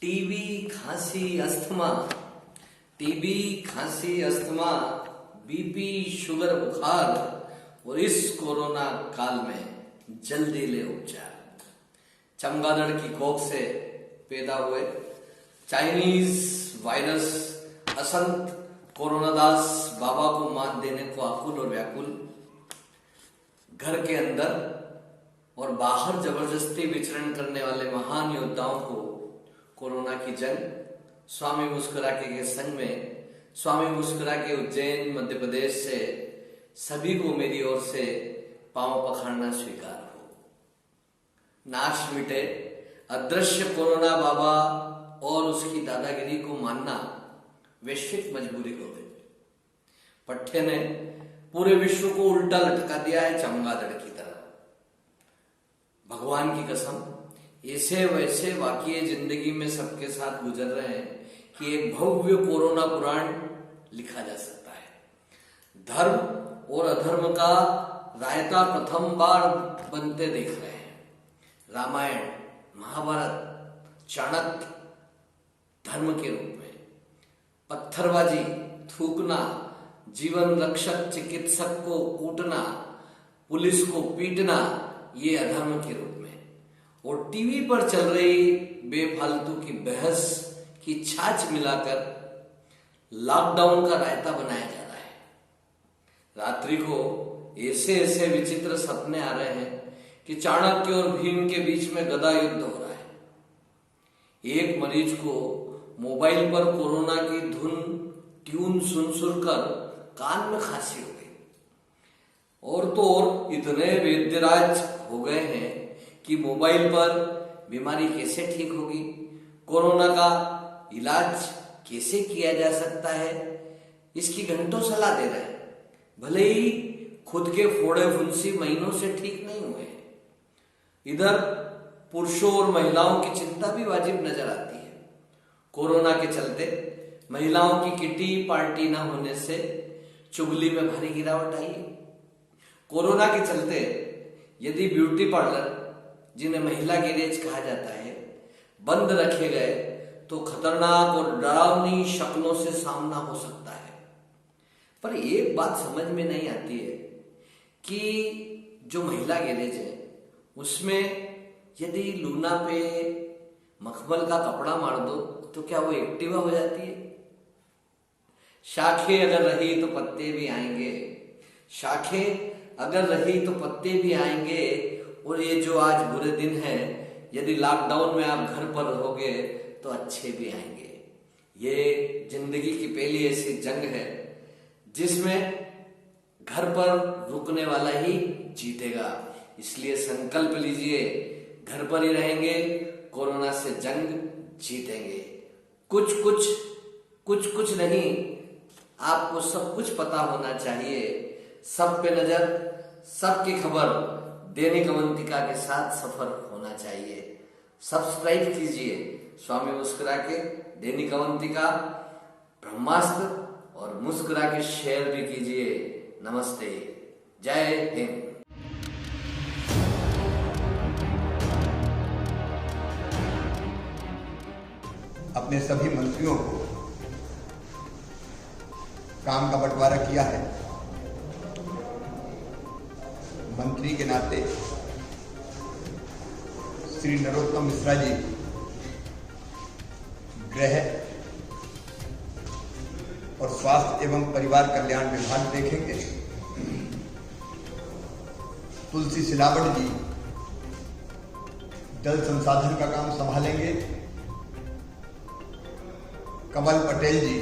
TB, खांसी, asthma, TB, खांसी, asthma, BP, sugar, बुखार और इस कोरोना काल में जल्दी ले उपचार। चमगादड़ की कोख से पैदा हुए चाइनीज वायरस असंत कोरोनादास बाबा को मात देने को आकुल और व्याकुल। घर के अंदर और बाहर जबरदस्ती विचरण करने वाले महान योद्धाओं को कोरोना की जंग स्वामी मुस्कुराके के संग में स्वामी मुस्कुराके उज्जैन मध्य प्रदेश से सभी को मेरी ओर से पांव पखाड़ना स्वीकार हो। नाश मिटे अदृश्य कोरोना बाबा और उसकी दादागिरी को मानना वैश्विक मजबूरी हो गई। पट्टे ने पूरे विश्व को उल्टा लटका दिया है चमगादड़ की तरह। भगवान की कसम ऐसे वैसे वाकये जिंदगी में सबके साथ गुजर रहे हैं कि एक भव्य कोरोना पुराण लिखा जा सकता है। धर्म और अधर्म का रायता प्रथम बार बनते देख रहे हैं। रामायण, महाभारत, चाणक्य धर्म के रूप में, पत्थरबाजी, थूकना, जीवन रक्षक चिकित्सक को कूटना, पुलिस को पीटना, ये अधर्म के रूप में। और टीवी पर चल रही बेफालतू की बहस की छाछ मिलाकर लॉकडाउन का रायता बनाया जा रहा है। रात्रि को ऐसे ऐसे विचित्र सपने आ रहे हैं कि चाणक्य और भीम के बीच में गदा युद्ध हो रहा है। एक मरीज को मोबाइल पर कोरोना की धुन ट्यून सुन कर कान में खांसी हो गई। और तो और इतने वैद्यराज हो गए हैं कि मोबाइल पर बीमारी कैसे ठीक होगी, कोरोना का इलाज कैसे किया जा सकता है, इसकी घंटों सलाह दे रहे हैं। भले ही खुद के फोड़े फुंसी महीनों से ठीक नहीं हुए हैं। इधर पुरुषों और महिलाओं की चिंता भी वाजिब नजर आती है। कोरोना के चलते महिलाओं की किटी पार्टी न होने से चुगली में भारी गिरावट आई है। कोरोना के चलते यदि ब्यूटी पार्लर, जिन्हें महिला गैरेज कहा जाता है, बंद रखे गए तो खतरनाक और डरावनी शक्लों से सामना हो सकता है। पर एक बात समझ में नहीं आती है कि जो महिला गैरेज है उसमें यदि लूना पे मखमल का कपड़ा मार दो तो क्या वो एक्टिवा हो जाती है? शाखें अगर रही तो पत्ते भी आएंगे, शाखें अगर रही तो पत्ते भी आएंगे। और ये जो आज बुरे दिन है, यदि लॉकडाउन में आप घर पर रहोगे तो अच्छे भी आएंगे। ये जिंदगी की पहली ऐसी जंग है जिसमें घर पर रुकने वाला ही जीतेगा। इसलिए संकल्प लीजिए, घर पर ही रहेंगे, कोरोना से जंग जीतेंगे। कुछ नहीं, आपको सब कुछ पता होना चाहिए। सब पे नजर, सबकी खबर दैनिक अवंतिका के साथ सफर होना चाहिए। सब्सक्राइब कीजिए स्वामी मुस्कुराके, दैनिक अवंतिका, ब्रह्मास्त्र और मुस्कुराके शेयर भी कीजिए। नमस्ते, जय हिंद। अपने सभी मंत्रियों को काम का बंटवारा किया है। मंत्री के नाते श्री नरोत्तम मिश्रा जी गृह और स्वास्थ्य एवं परिवार कल्याण विभाग देखेंगे। तुलसी सिलावट जी जल संसाधन का काम संभालेंगे। कमल पटेल जी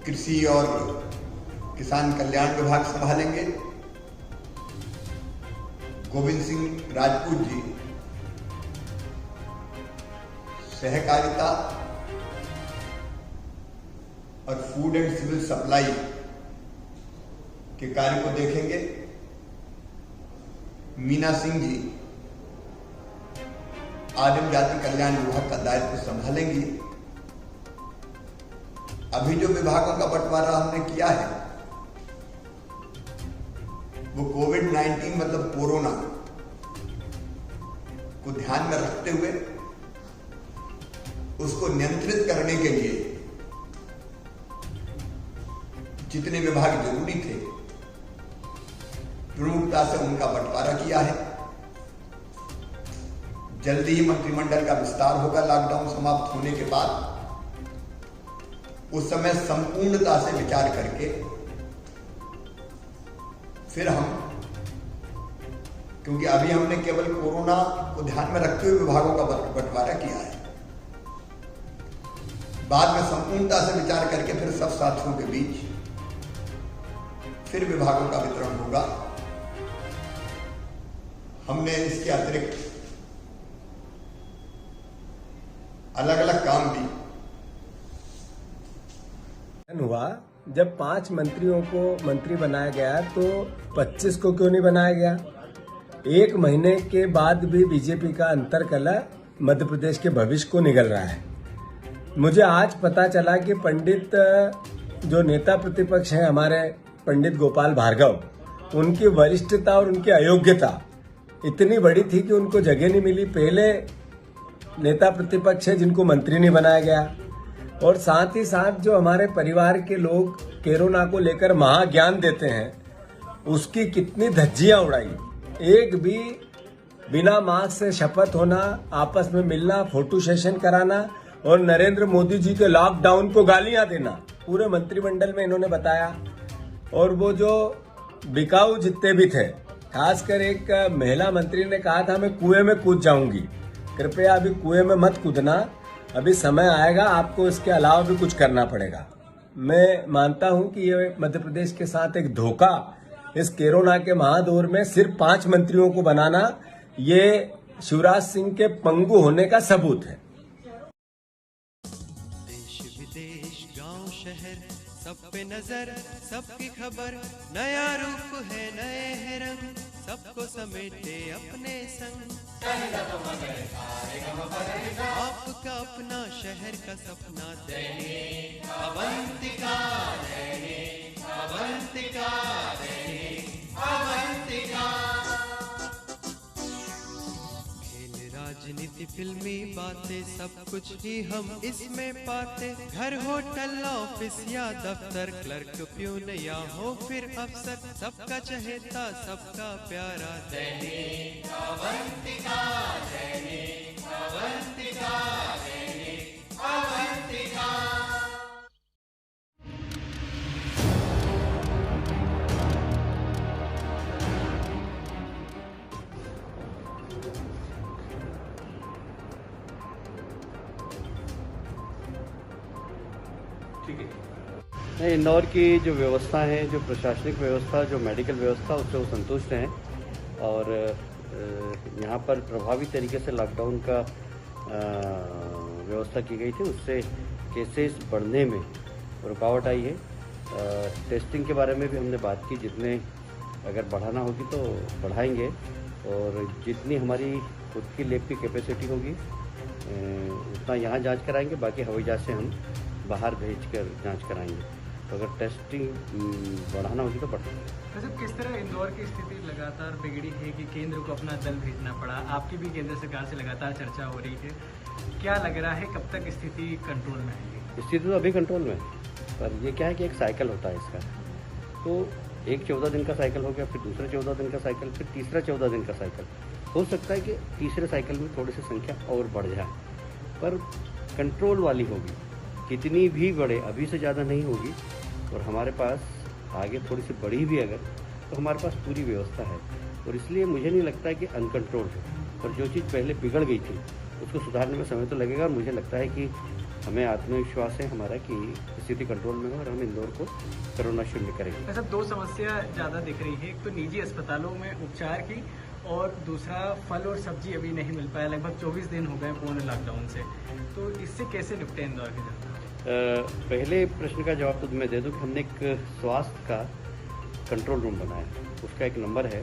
कृषि और किसान कल्याण विभाग संभालेंगे। गोविंद सिंह राजपूत जी सहकारिता और फूड एंड सिविल सप्लाई के कार्य को देखेंगे। मीना सिंह जी आदिम जाति कल्याण विभाग का दायित्व संभालेंगी। अभी जो विभागों का बंटवारा हमने किया है वो कोविड-19 मतलब कोरोना को ध्यान में रखते हुए उसको नियंत्रित करने के लिए जितने विभाग जरूरी थे प्रमुखता से उनका बंटवारा किया है। जल्दी ही मंत्रिमंडल का विस्तार होगा लॉकडाउन समाप्त होने के बाद। उस समय संपूर्णता से विचार करके फिर हम, क्योंकि अभी हमने केवल कोरोना को ध्यान में रखते हुए विभागों का बंटवारा किया है, बाद में संपूर्णता से विचार करके फिर सब साथियों के बीच फिर विभागों का वितरण होगा। हमने इसके अतिरिक्त अलग अलग काम भी हुआ। जब 5 मंत्रियों को मंत्री बनाया गया तो 25 को क्यों नहीं बनाया गया? 1 महीने के बाद भी बीजेपी का अंतरकलह मध्य प्रदेश के भविष्य को निगल रहा है। मुझे आज पता चला कि पंडित जो नेता प्रतिपक्ष हैं हमारे पंडित गोपाल भार्गव, उनकी वरिष्ठता और उनकी अयोग्यता इतनी बड़ी थी कि उनको जगह नहीं मिली। पहले नेता प्रतिपक्ष है जिनको मंत्री नहीं बनाया गया। और साथ ही साथ जो हमारे परिवार के लोग कोरोना को लेकर महाज्ञान देते हैं, उसकी कितनी धज्जियां उड़ाई। एक भी बिना मास्क से शपथ होना, आपस में मिलना, फोटो सेशन कराना और नरेंद्र मोदी जी के लॉकडाउन को गालियां देना, पूरे मंत्रिमंडल में इन्होंने बताया। और वो जो बिकाऊ जितने भी थे, खासकर एक महिला मंत्री ने कहा था मैं कुएं में कूद जाऊंगी। कृपया अभी कुएं में मत कूदना, अभी समय आएगा आपको इसके अलावा भी कुछ करना पड़ेगा। मैं मानता हूं कि ये मध्य प्रदेश के साथ एक धोखा, इस कोरोना के महादौर में सिर्फ 5 मंत्रियों को बनाना, ये शिवराज सिंह के पंगु होने का सबूत है। देश विदेश गांव शहर सब पे नजर, सबकी खबर, नया रूप है नए है रंग, सबको समेटे अपने संग। आपका अपना शहर का सपना दैनिक अवंतिका, दैनिक अवंतिका, दैनिक अवंतिका। खेल राजनीति फिल्मी बातें सब कुछ ही हम इसमें पाते। घर होटल ऑफिस या दफ्तर, क्लर्क प्यून या हो फिर अफसर, सबका चहेता सबका प्यारा दैनिक अवंतिका, दैनिक अवंतिका, दैनिक अवंतिका। इंदौर की जो व्यवस्था है, जो प्रशासनिक व्यवस्था, जो मेडिकल व्यवस्था, उससे वो संतुष्ट हैं। और यहाँ पर प्रभावी तरीके से लॉकडाउन का व्यवस्था की गई थी, उससे केसेस बढ़ने में रुकावट आई है। टेस्टिंग के बारे में भी हमने बात की, जितने अगर बढ़ाना होगी तो बढ़ाएंगे, और जितनी हमारी खुद की लैब की कैपेसिटी होगी उतना यहाँ जांच कराएंगे, बाकी हवाई जहाज से हम बाहर भेजकर जांच कराएंगे। तो अगर टेस्टिंग बढ़ाना होगी तो बढ़ाएंगे। तो सर, किस तरह इंदौर की स्थिति लगातार बिगड़ी है कि केंद्र को अपना दल भेजना पड़ा? आपकी भी केंद्र सरकार से लगातार चर्चा हो रही है, क्या लग रहा है कब तक स्थिति कंट्रोल में आएगी? स्थिति तो अभी कंट्रोल में है, पर ये क्या है कि एक साइकिल होता है इसका। तो एक 14 दिन का साइकिल हो गया, फिर दूसरा 14 दिन का साइकिल, फिर तीसरा 14 दिन का साइकिल। हो सकता है कि तीसरे साइकिल में थोड़ी सी संख्या और बढ़ जाए, पर कंट्रोल वाली होगी। कितनी भी बढ़े, अभी से ज़्यादा नहीं होगी। और हमारे पास आगे थोड़ी सी बढ़ी भी अगर, तो हमारे पास पूरी व्यवस्था है। और इसलिए मुझे नहीं लगता है कि अनकंट्रोल है। पर जो चीज़ पहले बिगड़ गई थी उसको सुधारने में समय तो लगेगा। और मुझे लगता है कि हमें आत्मविश्वास है हमारा कि स्थिति कंट्रोल में हो और हम इंदौर को कोरोना शून्य करेंगे। सब 2 समस्या ज़्यादा दिख रही है, एक तो निजी अस्पतालों में उपचार की, और दूसरा फल और सब्जी अभी नहीं मिल पाया। लगभग 24 दिन हो गए पूर्ण लॉकडाउन से, तो इससे कैसे निपटे इंदौर की जनता? पहले प्रश्न का जवाब तो मैं दे दूं कि हमने एक स्वास्थ्य का कंट्रोल रूम बनाया, उसका एक नंबर है।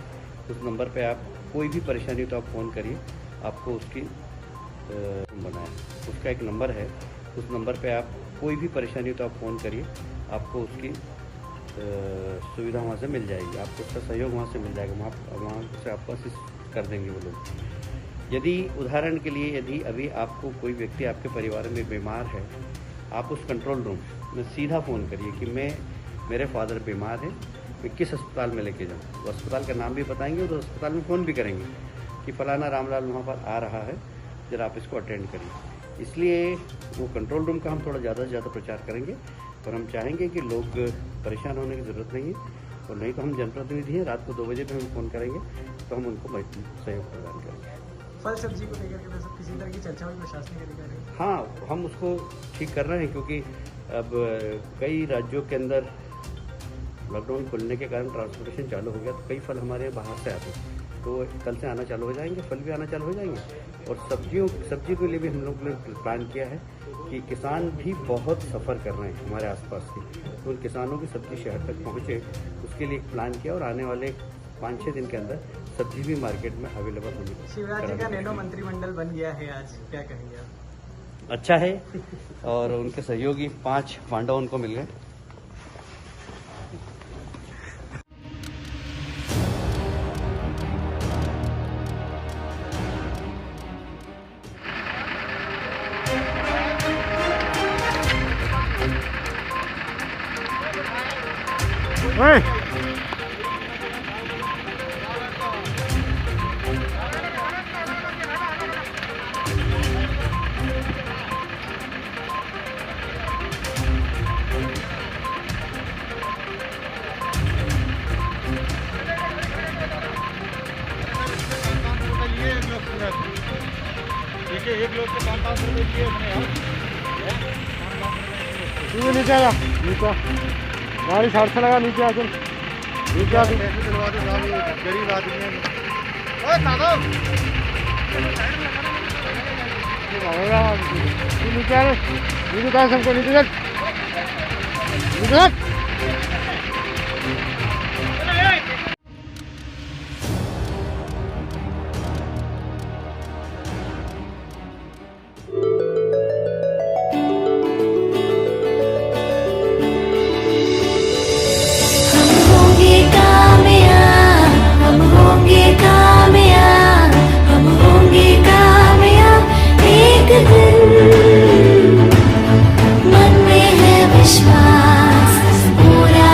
उस नंबर पे आप कोई भी परेशानी हो तो आप फ़ोन करिए, आपको उसकी बनाया उसका एक नंबर है। उस नंबर पे आप कोई भी परेशानी हो तो आप फ़ोन करिए, आपको उसकी सुविधा वहाँ से मिल जाएगी, आपको उसका सहयोग वहाँ से मिल जाएगा। वहाँ से आपको असिस्ट कर देंगे वो लोग। यदि उदाहरण के लिए यदि अभी आपको कोई व्यक्ति आपके परिवार में बीमार है, आप उस कंट्रोल रूम में सीधा फ़ोन करिए कि मेरे फादर बीमार हैं, मैं किस अस्पताल में लेके जाऊँ। वो अस्पताल का नाम भी बताएंगे, तो अस्पताल में फ़ोन भी करेंगे कि फलाना रामलाल वहाँ पर आ रहा है, जरा आप इसको अटेंड करिए। इसलिए वो कंट्रोल रूम का हम थोड़ा ज़्यादा से ज़्यादा प्रचार करेंगे और हम चाहेंगे कि लोग परेशान होने की ज़रूरत नहीं है, और नहीं तो हम जनप्रतिनिधि हैं, रात को 2 बजे पे हम फ़ोन करेंगे तो हम उनको सहयोग प्रदान करेंगे। फल सब्जी को लेकर के वैसे किसी तरह की चर्चा हुई प्रशासनिक अधिकारी? हाँ, हम उसको ठीक कर रहे हैं, क्योंकि अब कई राज्यों के अंदर लॉकडाउन खुलने के कारण ट्रांसपोर्टेशन चालू हो गया, तो कई फल हमारे बाहर से आते हैं, तो कल से आना चालू हो जाएंगे, फल भी आना चालू हो जाएंगे। और सब्जी के लिए भी हम लोग ने प्लान किया है कि किसान भी बहुत सफ़र कर रहे हैं हमारे आसपास के, तो उन किसानों की सब्जी शहर तक पहुँचे, उसके लिए एक प्लान किया, और आने वाले 5-6 दिन के अंदर सब्जी भी मार्केट में अवेलेबल होगी। शिवराज जी का नैनो मंत्रिमंडल बन गया है आज, क्या कहेंगे आप? अच्छा है, और उनके सहयोगी 5 पांडव उनको मिल गए। एक लोग के 500 रुपये लिए तू नीचे आ जा, नीचे गाड़ी साइड से लगा, नीचे आ चल, नीचे आ, पैसे दिलवा दो साहब, गरीब आदमी है। तू नीचे आ, नीचे कहा सबको, नीचे चल, नीचे चल। मन में है विश्वास पूरा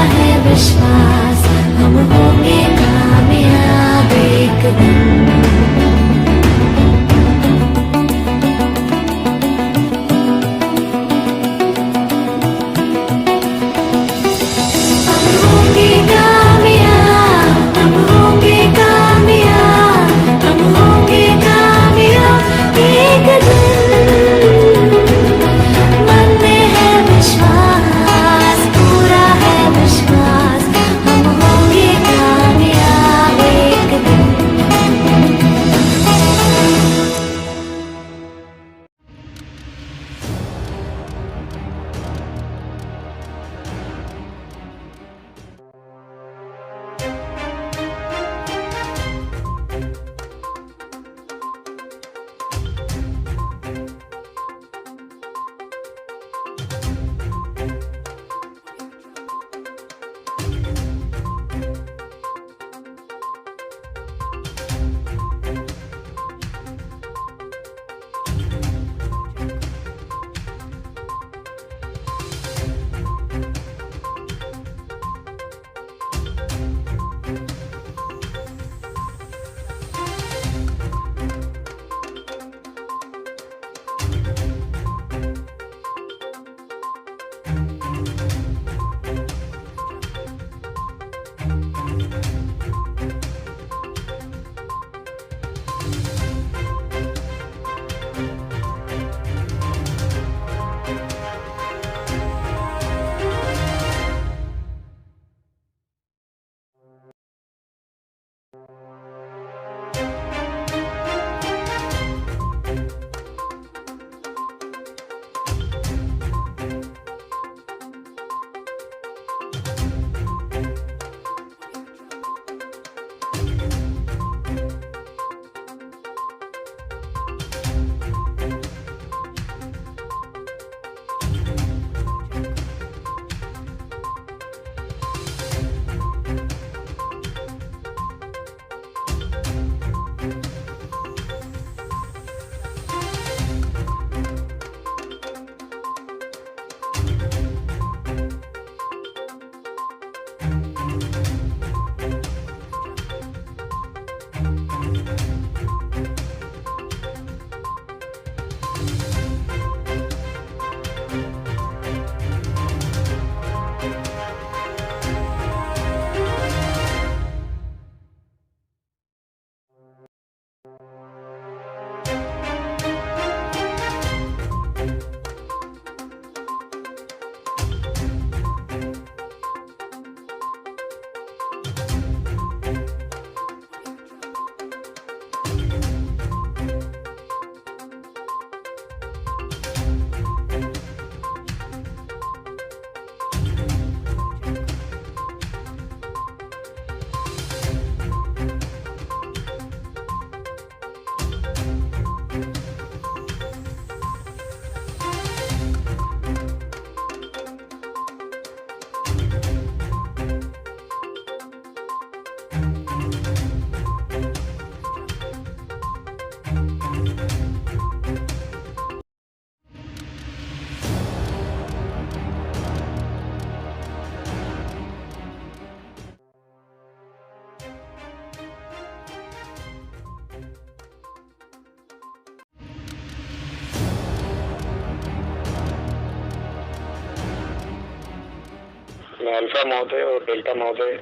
मैं अल्फा महोदय और डेल्टा महोदय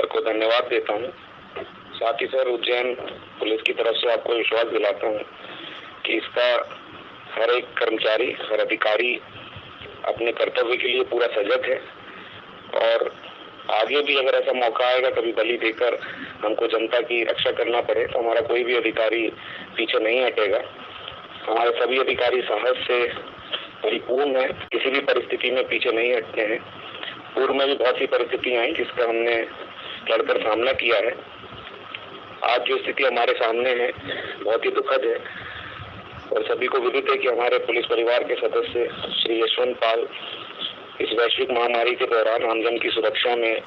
को धन्यवाद देता हूँ। साथ ही सर उज्जैन पुलिस की तरफ से आपको विश्वास दिलाता हूँ कि इसका हर एक कर्मचारी, हर अधिकारी अपने कर्तव्य के लिए पूरा सजग है और आगे भी अगर ऐसा मौका आएगा कभी बलि देकर हमको जनता की रक्षा करना पड़े तो हमारा कोई भी अधिकारी पीछे नहीं हटेगा। हमारे सभी अधिकारी साहस से परिपूर्ण है, किसी भी परिस्थिति में पीछे नहीं हटते हैं। पूर्व में भी बहुत सी परिस्थितियां आई जिसका हमने लड़कर सामना किया है। आज जो स्थिति हमारे सामने है बहुत ही दुखद है और सभी को विदित है कि हमारे पुलिस परिवार के सदस्य श्री यशवंत पाल इस वैश्विक महामारी के दौरान आमजन की सुरक्षा में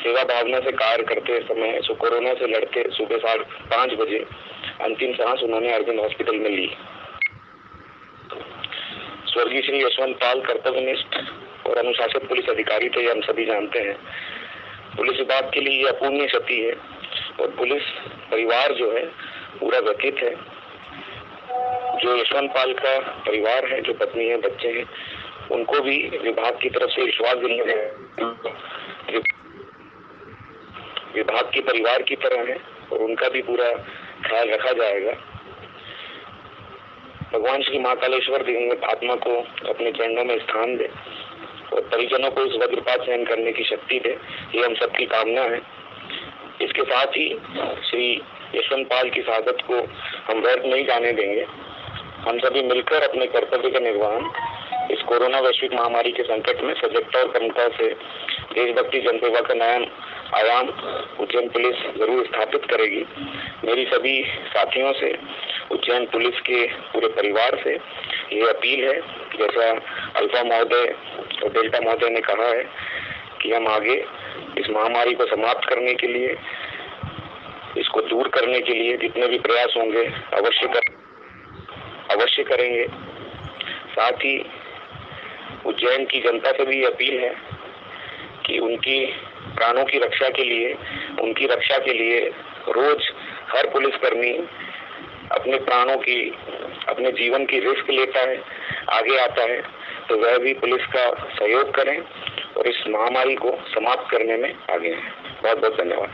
सेवा भावना से कार्य करते समय कोरोना से लड़ते सुबह 5:30 बजे अंतिम सांस उन्होंने अरविंद हॉस्पिटल में ली। स्वर्गीय श्री यशवंत पाल कर्तव्यनिष्ठ और अनुशासित पुलिस अधिकारी थे, हम सभी जानते हैं। पुलिस विभाग के लिए यह अपूर्णीय क्षति है और पुलिस परिवार जो है पूरा व्यथित है। जो यशवंत पाल का परिवार है, जो पत्नी है, बच्चे हैं, उनको भी विभाग की तरफ से विश्वास दिलाया है विभाग के परिवार की तरह है और उनका भी पूरा ख्याल रखा जाएगा। भगवान श्री महाकालेश्वर दिवंगत आत्मा को अपने चरणों में स्थान दे और परिजनों को इस वज्रपात सहन करने की शक्ति दे, ये हम सबकी कामना है। इसके साथ ही श्री यशवंत पाल की शहादत को हम व्यर्थ नहीं जाने देंगे। हम सभी मिलकर अपने कर्तव्य का निर्वहन इस कोरोना वैश्विक महामारी के संकट में सजगता और कर्मठता से देशभक्ति जनसेवा का नया आयाम उज्जैन पुलिस जरूर स्थापित करेगी। मेरी सभी साथियों से, उज्जैन पुलिस के पूरे परिवार से ये अपील है, जैसा अल्फा महोदय और डेल्टा महोदय ने कहा है कि हम आगे इस महामारी को समाप्त करने के लिए, इसको दूर करने के लिए जितने भी प्रयास होंगे अवश्य करेंगे। साथ ही उज्जैन की जनता से भी अपील है कि उनकी प्राणों की रक्षा के लिए, उनकी रक्षा के लिए रोज हर पुलिसकर्मी अपने प्राणों की, अपने जीवन की रिस्क लेता है, आगे आता है, तो वह भी पुलिस का सहयोग करें और इस महामारी को समाप्त करने में आगे आए। बहुत बहुत धन्यवाद।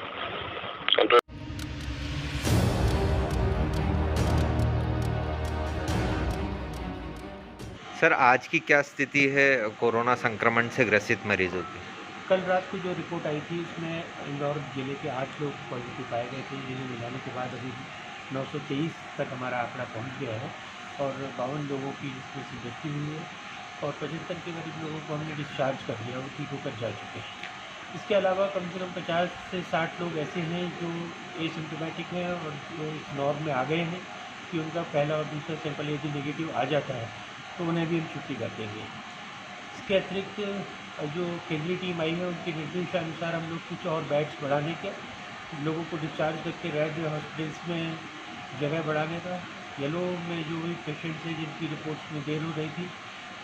सर, आज की क्या स्थिति है कोरोना संक्रमण से ग्रसित मरीजों की? कल रात को जो रिपोर्ट आई थी उसमें इंदौर जिले के 8 लोग पॉजिटिव पाए गए थे, जिन्हें मिलाने के बाद अभी 923 तक हमारा आंकड़ा पहुंच गया है और 52 लोगों की जिसमें से मृत्यु हुई है और 75 के करीब लोगों को हमने डिस्चार्ज कर दिया, वो ठीक होकर जा चुके हैं। इसके अलावा कम से कम 50 से 60 लोग ऐसे हैं जो एसिम्प्टोमेटिक हैं और जो इस नॉर्म में आ गए हैं कि उनका पहला और दूसरा सैंपल यदि नेगेटिव आ जाता है तो उन्हें भी हम छुट्टी कर देंगे। इसके अतिरिक्त जो केंद्रीय टीम आई है उनके निर्देशानुसार हम लोग कुछ और बेड्स बढ़ाने के, लोगों को डिस्चार्ज करके रेड हॉस्पिटल्स में जगह बढ़ाने का, येलो में जो भी पेशेंट्स हैं जिनकी रिपोर्ट्स में देर हो रही थी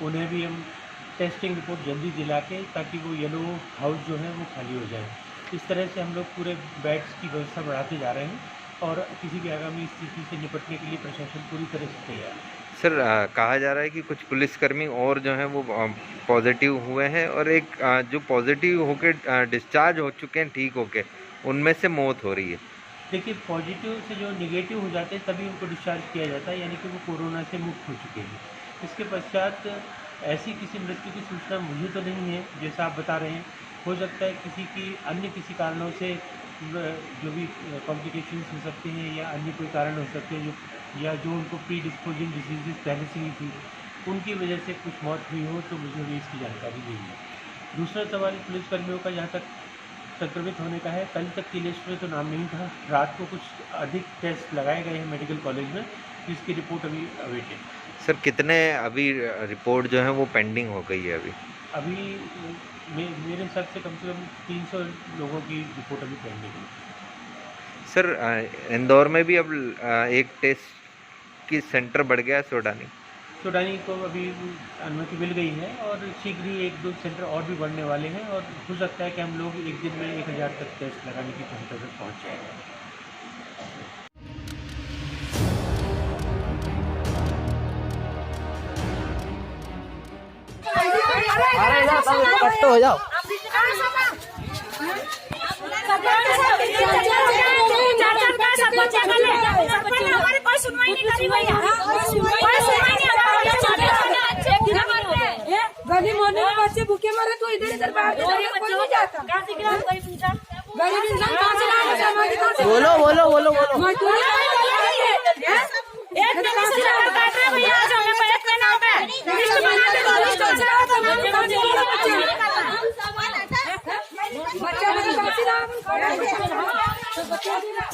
उन्हें भी हम टेस्टिंग रिपोर्ट जल्दी दिला के ताकि वो येलो हाउस जो है वो खाली हो जाए। इस तरह से हम लोग पूरे बेड्स की व्यवस्था बढ़ाते जा रहे हैं और किसी भी आगामी स्थिति से निपटने के लिए प्रशासन पूरी तरह से तैयार है। सर, कहा जा रहा है कि कुछ पुलिसकर्मी और जो हैं वो पॉजिटिव हुए हैं और एक जो पॉजिटिव होके डिस्चार्ज हो चुके हैं ठीक होके, उनमें से मौत हो रही है। देखिए, पॉजिटिव से जो निगेटिव हो जाते हैं तभी उनको डिस्चार्ज किया जाता है, यानी कि वो कोरोना से मुक्त हो चुके हैं। इसके पश्चात ऐसी किसी मृत्यु की सूचना मुझे तो नहीं है जैसा आप बता रहे हैं। हो सकता है किसी की अन्य किसी कारणों से जो भी कॉम्प्लिकेशंस हो सकते हैं या अन्य कोई कारण हो सकते हैं जो उनको प्री डिस्पोजिंग डिजीजेस पहले से ही थी, उनकी वजह से कुछ मौत हुई हो तो मुझे भी इसकी जानकारी नहीं है। दूसरा सवाल पुलिसकर्मियों का जहाँ तक संक्रमित होने का है, कल तक की लिस्ट में तो नाम नहीं था। रात को कुछ अधिक टेस्ट लगाए गए हैं मेडिकल कॉलेज में, जिसकी रिपोर्ट अभी अवेटेड। सर, कितने अभी रिपोर्ट जो है वो पेंडिंग हो गई है? अभी मेरे हिसाब से कम 300 लोगों की रिपोर्ट अभी पेंडिंग है। सर, इंदौर में भी अब एक टेस्ट की सेंटर बढ़ गया है सोडानी को अभी अनुमति मिल गई है और शीघ्र ही 1-2 सेंटर और भी बढ़ने वाले हैं और हो सकता है कि हम लोग एक दिन में 1000 तक टेस्ट लगाने की क्षमता तक पहुँच जाएगा। हो जाओ। हमारी कोई सुनवाई नहीं करी भैया, गली मोहल्ले में बच्चे भूखे मरे तो इधर इधर बाहर कोई नहीं जाता। गरीब इंसान कहाँ से लाएगा? बोलो बोलो बोलो बोलो। एक दिन से चावल काट रहे भैया, आज हमें पैसे देना होता है। लिस्ट बना के दो, लिस्ट हो जाए तो हम बच्चा बच्चा काफी नाम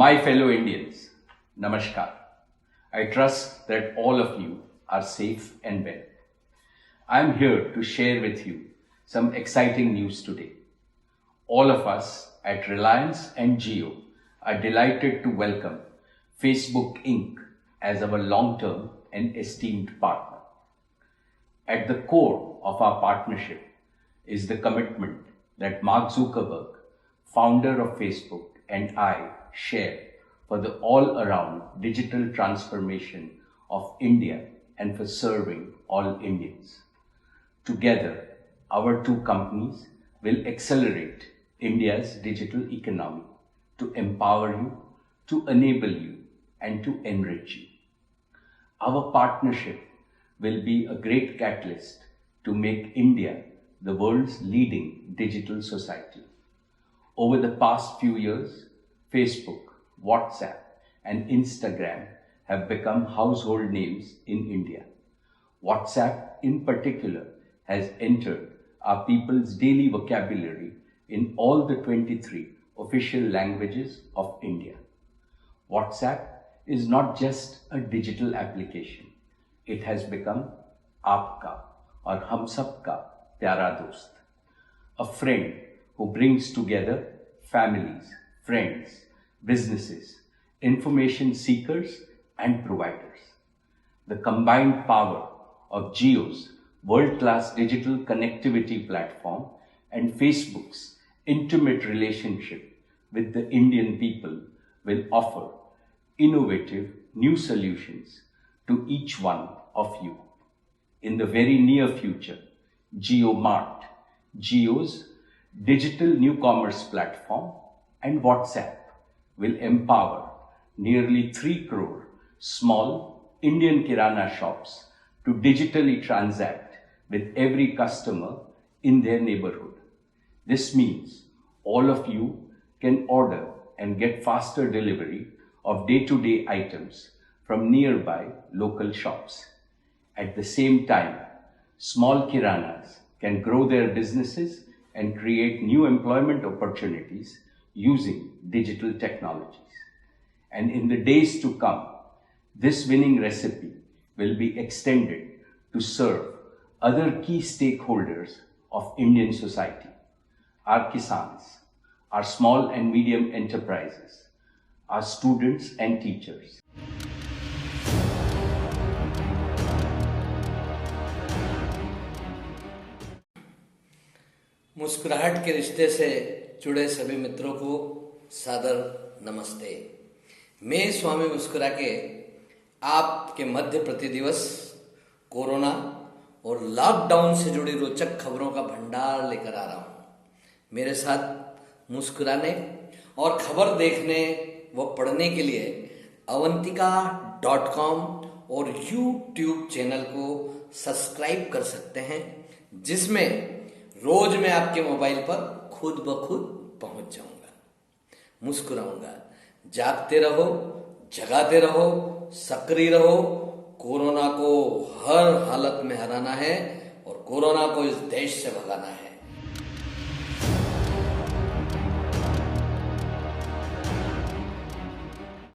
My fellow Indians, Namaskar. I trust that all of you are safe and well. I am here to share with you some exciting news today. All of us at Reliance and Jio are delighted to welcome Facebook Inc. as our long-term and esteemed partner. At the core of our partnership is the commitment that Mark Zuckerberg, founder of Facebook, and I share for the all-around digital transformation of India and for serving all Indians. Together, our two companies will accelerate India's digital economy to empower you, to enable you, and to enrich you. Our partnership will be a great catalyst to make India the world's leading digital society. Over the past few years, Facebook, WhatsApp, and Instagram have become household names in India. WhatsApp, in particular, has entered our people's daily vocabulary in all the 23 official languages of India. WhatsApp is not just a digital application. It has become Aapka or Hum Sabka Pyara Dost, a friend who brings together families, friends, businesses, information seekers, and providers. The combined power of Jio's world-class digital connectivity platform and Facebook's intimate relationship with the Indian people will offer innovative new solutions to each one of you. In the very near future, JioMart, Jio's digital new commerce platform, and WhatsApp will empower nearly 3 crore small Indian Kirana shops to digitally transact with every customer in their neighborhood. This means all of you can order and get faster delivery of day-to-day items from nearby local shops. At the same time, small Kiranas can grow their businesses and create new employment opportunities using digital technologies. And in the days to come, this winning recipe will be extended to serve other key stakeholders of Indian society, our Kisans, our small and medium enterprises, our students and teachers. मुस्कुराहट के रिश्ते से जुड़े सभी मित्रों को सादर नमस्ते। मैं स्वामी मुस्कुरा के आपके मध्य प्रतिदिवस कोरोना और लॉकडाउन से जुड़ी रोचक खबरों का भंडार लेकर आ रहा हूं। मेरे साथ मुस्कुराने और खबर देखने व पढ़ने के लिए avantika.com और YouTube चैनल को सब्सक्राइब कर सकते हैं, जिसमें रोज मैं आपके मोबाइल पर खुद ब खुद पहुंच जाऊंगा, मुस्कुराऊंगा। जागते रहो, जगाते रहो, सक्रिय रहो। कोरोना को हर हालत में हराना है और कोरोना को इस देश से भगाना है।